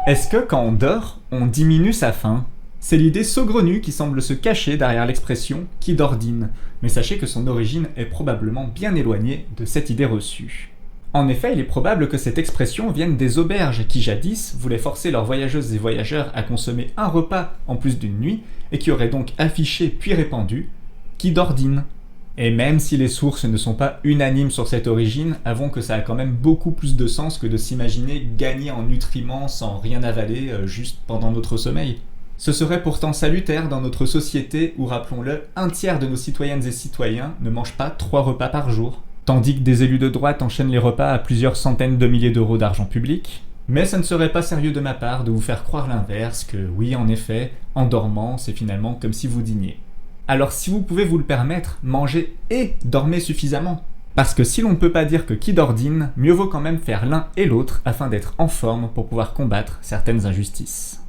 Est-ce que quand on dort, on diminue sa faim? C'est l'idée saugrenue qui semble se cacher derrière l'expression « qui dordine », mais sachez que son origine est probablement bien éloignée de cette idée reçue. En effet, il est probable que cette expression vienne des auberges qui jadis voulaient forcer leurs voyageuses et voyageurs à consommer un repas en plus d'une nuit et qui auraient donc affiché puis répandu « qui dordine ». Et même si les sources ne sont pas unanimes sur cette origine, avouons que ça a quand même beaucoup plus de sens que de s'imaginer gagner en nutriments sans rien avaler juste pendant notre sommeil. Ce serait pourtant salutaire dans notre société où, rappelons-le, un tiers de nos citoyennes et citoyens ne mangent pas 3 repas par jour, tandis que des élus de droite enchaînent les repas à plusieurs centaines de milliers d'euros d'argent public. Mais ça ne serait pas sérieux de ma part de vous faire croire l'inverse, que oui, en effet, en dormant, c'est finalement comme si vous dîniez. Alors si vous pouvez vous le permettre, mangez et dormez suffisamment. Parce que si l'on ne peut pas dire que qui dordine, mieux vaut quand même faire l'un et l'autre afin d'être en forme pour pouvoir combattre certaines injustices.